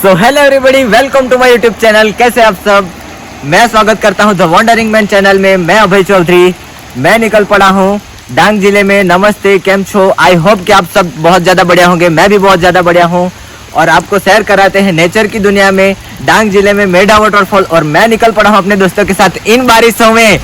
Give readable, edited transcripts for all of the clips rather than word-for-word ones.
So hello everybody, welcome to my YouTube channel. कैसे आप सब? मैं स्वागत करता हूं द वंडरिंग मैन चैनल में। मैं अभय चौधरी, मैं निकल पड़ा हूं डांग जिले में। नमस्ते, केम छो? आई होप कि आप सब बहुत ज़्यादा बढ़िया होंगे। मैं भी बहुत ज़्यादा बढ़िया हूं और आपको सैर कराते हैं नेचर की दुनिया में, डांग जिले में मेढा वाटरफॉल। और मैं निकल पड़ा हूं अपने दोस्तों के साथ इन बारिशों में।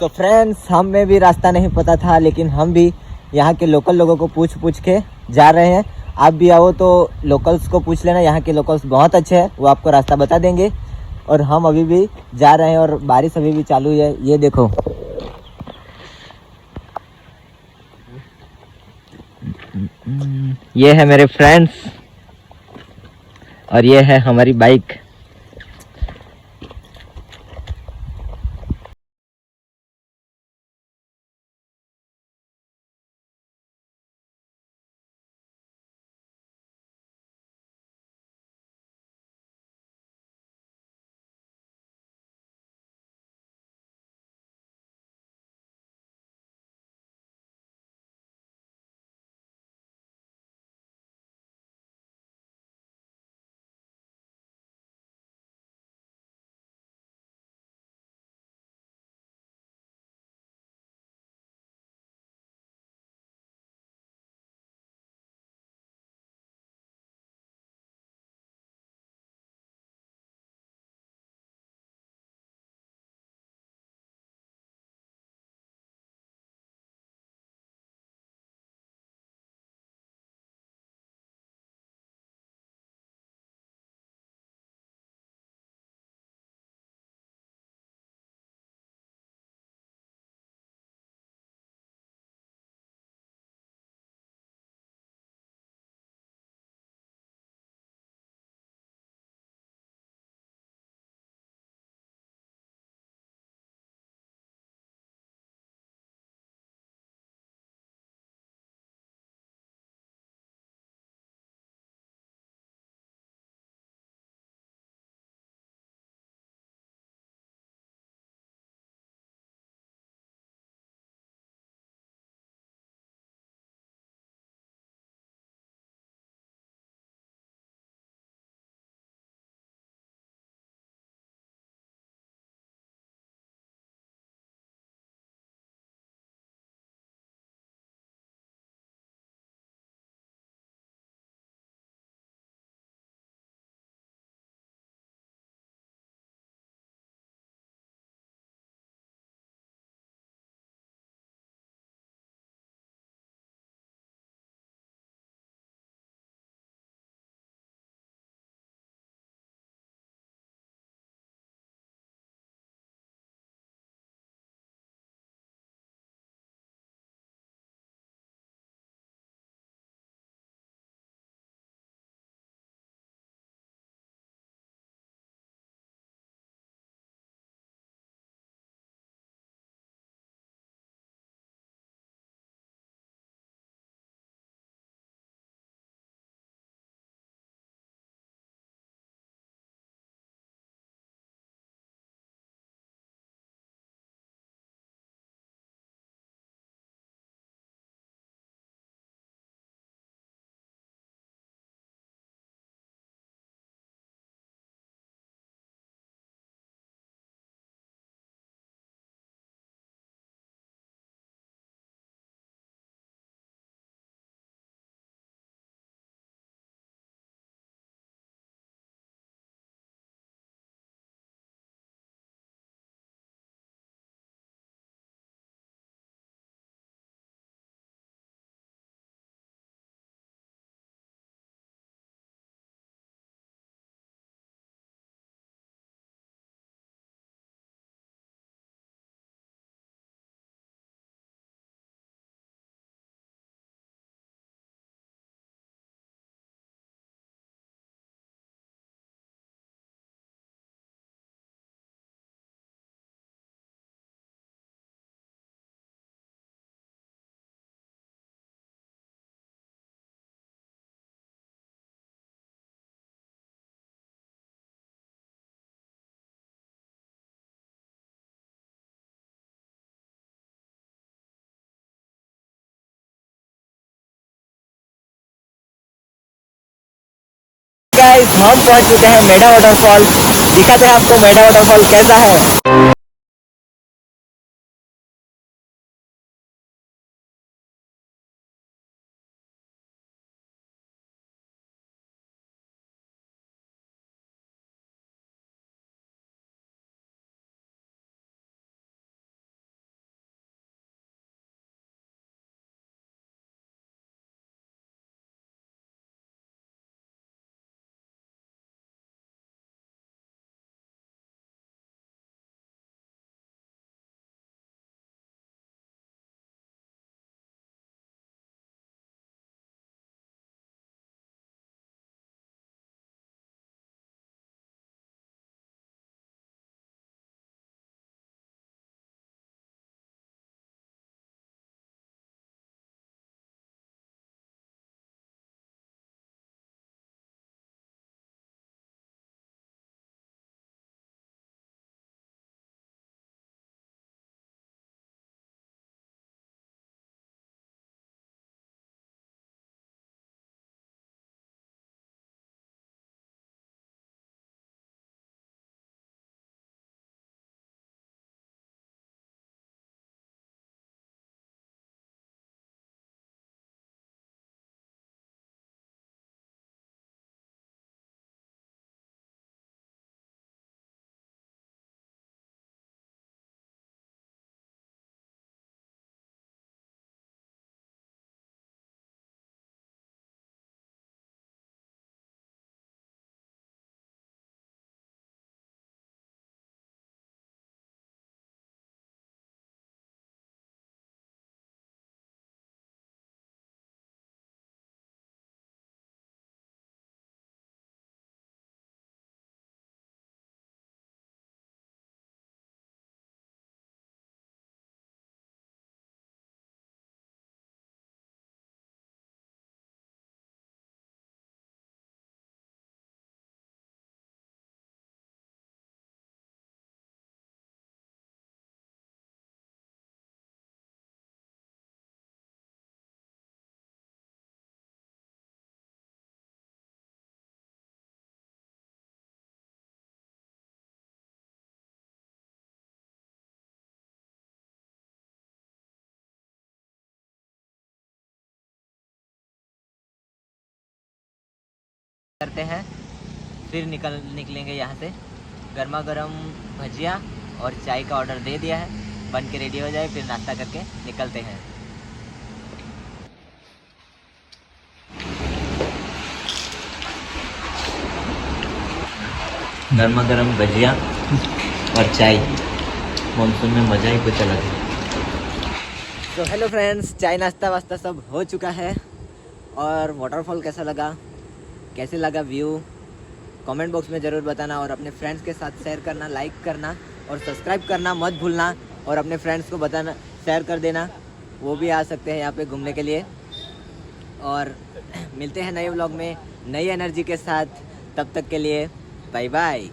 तो फ्रेंड्स, हमें भी रास्ता नहीं पता था, लेकिन हम भी यहाँ के लोकल लोगों को पूछ पूछ के जा रहे हैं। आप भी आओ तो लोकल्स को पूछ लेना, यहाँ के लोकल्स बहुत अच्छे हैं, वो आपको रास्ता बता देंगे। और हम अभी भी जा रहे हैं और बारिश अभी भी चालू है, ये देखो। ये है मेरे फ्रेंड्स और ये है हमारी बाइक। गाइस, हम पहुंच चुके हैं मेढा वाटरफॉल। दिखाते हैं आपको मेढा वाटरफॉल कैसा है। करते हैं, फिर निकलेंगे यहाँ से। गर्मा गर्म भजिया और चाय का ऑर्डर दे दिया है, बन के रेडी हो जाए, फिर नाश्ता करके निकलते हैं। गर्मा गर्म भजिया और चाय, मानसून में मज़ा ही कुछ अलग है। तो हेलो फ्रेंड्स, चाय नाश्ता वास्ता सब हो चुका है। और वाटरफॉल कैसा लगा, कैसे लगा व्यू, कमेंट बॉक्स में ज़रूर बताना। और अपने फ्रेंड्स के साथ शेयर करना, लाइक करना और सब्सक्राइब करना मत भूलना। और अपने फ्रेंड्स को बताना, शेयर कर देना, वो भी आ सकते हैं यहाँ पे घूमने के लिए। और मिलते हैं नए व्लॉग में नई एनर्जी के साथ। तब तक के लिए बाय बाय।